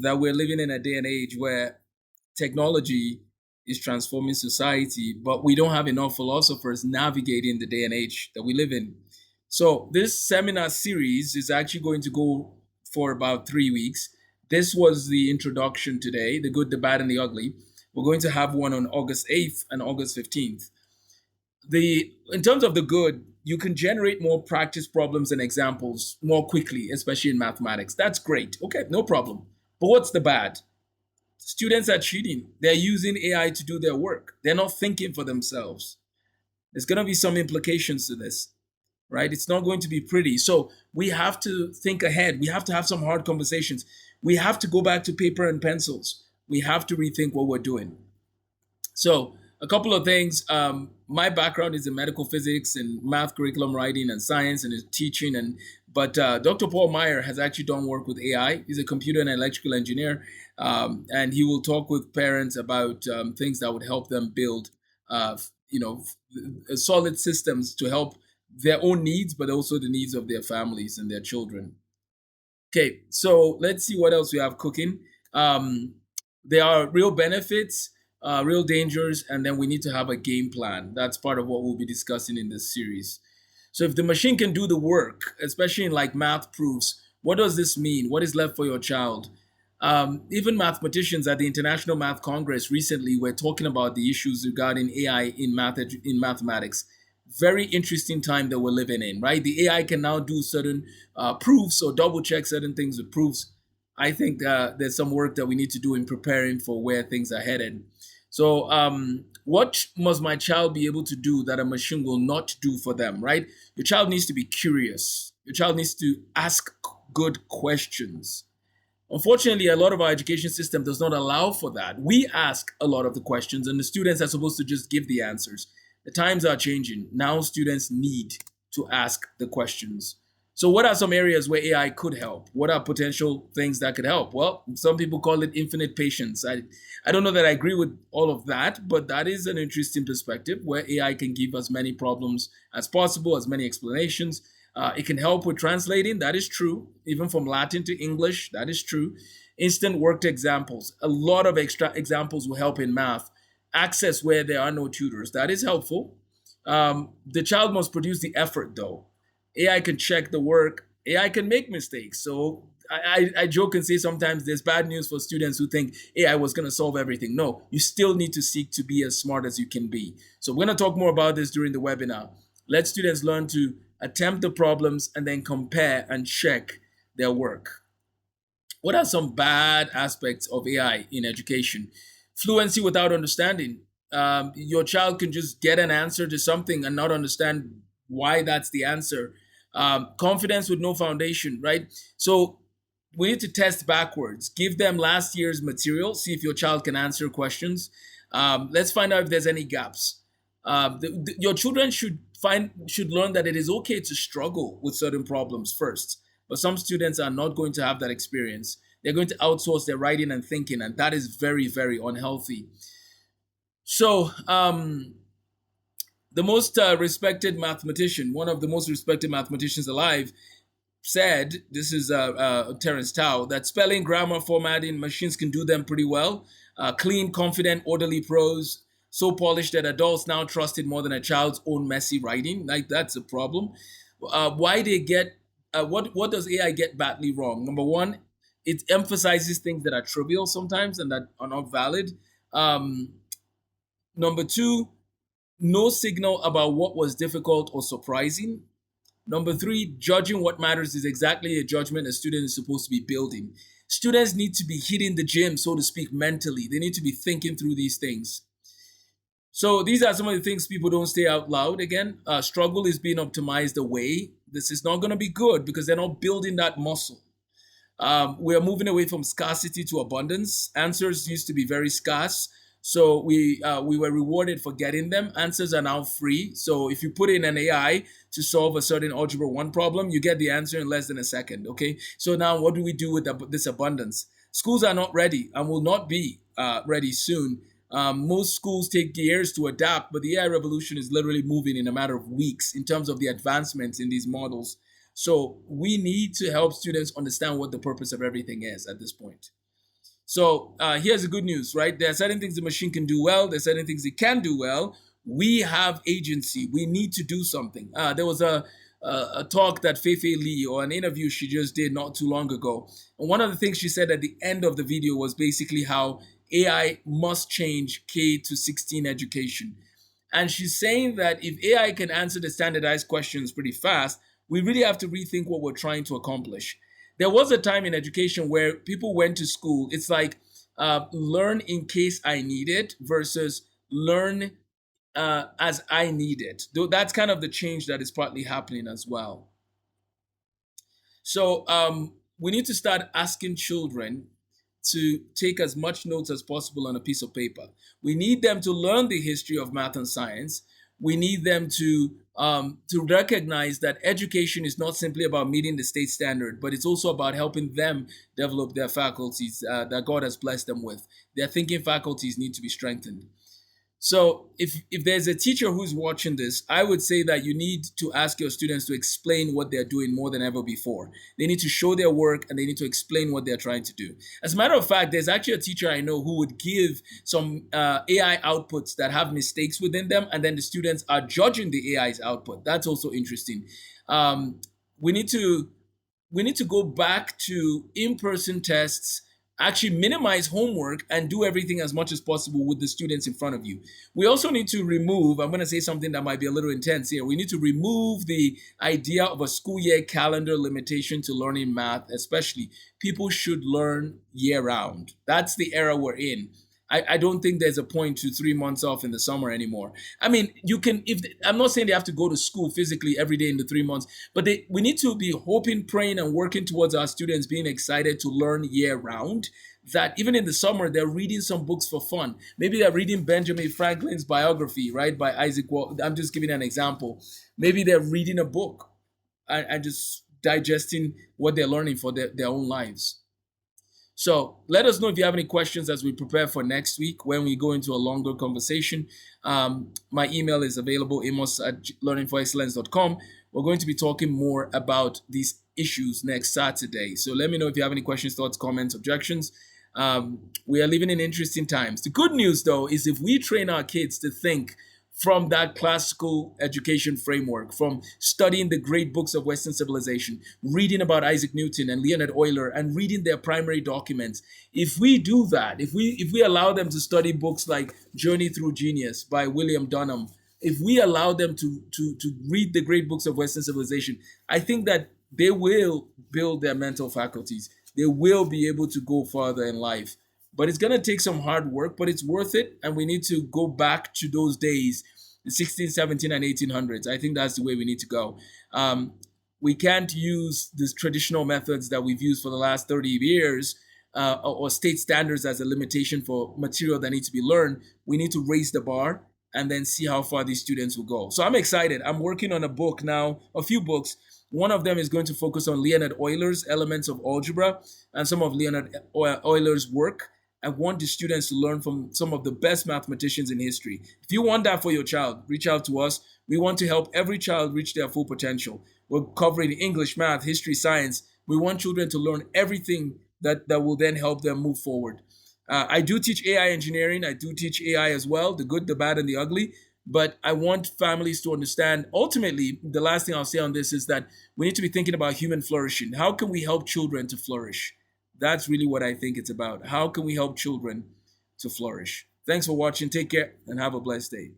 that we're living in a day and age where technology is transforming society, but we don't have enough philosophers navigating the day and age that we live in. So, this seminar series is actually going to go for about 3 weeks. This was the introduction today, the good, the bad, and the ugly. We're going to have one on August 8th and August 15th. In terms of the good, you can generate more practice problems and examples more quickly, especially in mathematics. That's great. Okay, no problem. But what's the bad? Students are cheating. They're using AI to do their work. They're not thinking for themselves. There's going to be some implications to this, right? It's not going to be pretty. So we have to think ahead. We have to have some hard conversations. We have to go back to paper and pencils. We have to rethink what we're doing. So, a couple of things. My background is in medical physics and math curriculum writing and science and teaching. But Dr. Paul Meyer has actually done work with AI. He's a computer and electrical engineer, and he will talk with parents about things that would help them build, solid systems to help their own needs, but also the needs of their families and their children. Okay, so let's see what else we have cooking. There are real benefits, real dangers, and then we need to have a game plan. That's part of what we'll be discussing in this series. So, if the machine can do the work, especially in like math proofs, what does this mean? What is left for your child? Even mathematicians at the International Math Congress recently were talking about the issues regarding AI in mathematics. Very interesting time that we're living in, right? The AI can now do certain proofs or double check certain things with proofs. I think there's some work that we need to do in preparing for where things are headed. So, what must my child be able to do that a machine will not do for them, right? Your child needs to be curious. Your child needs to ask good questions. Unfortunately, a lot of our education system does not allow for that. We ask a lot of the questions, and the students are supposed to just give the answers. The times are changing. Now, students need to ask the questions. So, what are some areas where AI could help? What are potential things that could help? Well, some people call it infinite patience. I don't know that I agree with all of that, but that is an interesting perspective where AI can give us many problems as possible, as many explanations. It can help with translating. That is true. Even from Latin to English, that is true. Instant worked examples. A lot of extra examples will help in math. Access where there are no tutors. That is helpful. The child must produce the effort, though. AI can check the work. AI can make mistakes. So I joke and say sometimes there's bad news for students who think AI was going to solve everything. No, you still need to seek to be as smart as you can be. So we're going to talk more about this during the webinar. Let students learn to attempt the problems and then compare and check their work. What are some bad aspects of AI in education? Fluency without understanding. Your child can just get an answer to something and not understand why that's the answer. Confidence with no foundation, right? So we need to test backwards. Give them last year's material. See if your child can answer questions. Let's find out if there's any gaps. Your children should learn that it is okay to struggle with certain problems first. But some students are not going to have that experience. They're going to outsource their writing and thinking, and that is very, very unhealthy. So, the most respected mathematician, one of the most respected mathematicians alive, said, this is Terence Tao, that spelling, grammar, formatting, machines can do them pretty well. Clean, confident, orderly prose, so polished that adults now trust it more than a child's own messy writing. Like, that's a problem. Why they get, what does AI get badly wrong? Number one, it emphasizes things that are trivial sometimes and that are not valid. Number two, no signal about what was difficult or surprising. Number three, judging what matters is exactly a judgment a student is supposed to be building. Students need to be hitting the gym, so to speak, mentally. They need to be thinking through these things. So these are some of the things people don't say out loud. Again, struggle is being optimized away. This is not going to be good because they're not building that muscle. We're moving away from scarcity to abundance. Answers used to be very scarce. So we were rewarded for getting them. Answers are now free. So if you put in an AI to solve a certain algebra 1 problem, you get the answer in less than a second. Okay. So now what do we do with this abundance? Schools are not ready and will not be ready soon. Most schools take years to adapt, but the AI revolution is literally moving in a matter of weeks in terms of the advancements in these models. So we need to help students understand what the purpose of everything is at this point. So here's the good news, right? There are certain things the machine can do well. There's certain things it can do well. We have agency. We need to do something. There was a talk that Feifei Lee, or an interview she just did not too long ago. And one of the things she said at the end of the video was basically how AI must change K to 16 education. And she's saying that if AI can answer the standardized questions pretty fast, we really have to rethink what we're trying to accomplish. There was a time in education where people went to school. It's like learn in case I need it versus learn as I need it. Though that's kind of the change that is partly happening as well. So we need to start asking children to take as much notes as possible on a piece of paper. We need them to learn the history of math and science. We need them to recognize that education is not simply about meeting the state standard, but it's also about helping them develop their faculties that God has blessed them with. Their thinking faculties need to be strengthened. So if there's a teacher who's watching this, I would say that you need to ask your students to explain what they're doing more than ever before. They need to show their work and they need to explain what they're trying to do. As a matter of fact, there's actually a teacher I know who would give some AI outputs that have mistakes within them, and then the students are judging the AI's output. That's also interesting. Um, we need to we need to go back to in-person tests, actually minimize homework, and do everything as much as possible with the students in front of you. We also need to remove, I'm going to say something that might be a little intense here. We need to remove the idea of a school year calendar limitation to learning math, especially. People should learn year round. That's the era we're in. I don't think there's a point to 3 months off in the summer anymore. I mean, you can, if I'm not saying they have to go to school physically every day in the 3 months, but we need to be hoping, praying, and working towards our students being excited to learn year round. That even in the summer, they're reading some books for fun. Maybe they're reading Benjamin Franklin's biography, right, by Isaac Walton. I'm just giving an example. Maybe they're reading a book and just digesting what they're learning for their own lives. So let us know if you have any questions as we prepare for next week when we go into a longer conversation. My email is available, amos at learningforexcellence.com. We're going to be talking more about these issues next Saturday. So let me know if you have any questions, thoughts, comments, objections. We are living in interesting times. The good news, though, is if we train our kids to think from that classical education framework, from studying the great books of Western civilization, reading about Isaac Newton and Leonard Euler, and reading their primary documents. If we do that, if we allow them to study books like Journey Through Genius by William Dunham, if we allow them to read the great books of Western civilization, I think that they will build their mental faculties. They will be able to go farther in life. But it's going to take some hard work, but it's worth it. And we need to go back to those days, the 16, 17, and 1800s. I think that's the way we need to go. We can't use these traditional methods that we've used for the last 30 years or state standards as a limitation for material that needs to be learned. We need to raise the bar and then see how far these students will go. So I'm excited. I'm working on a book now, a few books. One of them is going to focus on Leonard Euler's Elements of Algebra and some of Leonard Euler's work. I want the students to learn from some of the best mathematicians in history. If you want that for your child, reach out to us. We want to help every child reach their full potential. We're covering English, math, history, science. We want children to learn everything that will then help them move forward. I do teach AI engineering. I do teach AI as well, the good, the bad, and the ugly. But I want families to understand, ultimately, the last thing I'll say on this is that we need to be thinking about human flourishing. How can we help children to flourish? That's really what I think it's about. How can we help children to flourish? Thanks for watching. Take care and have a blessed day.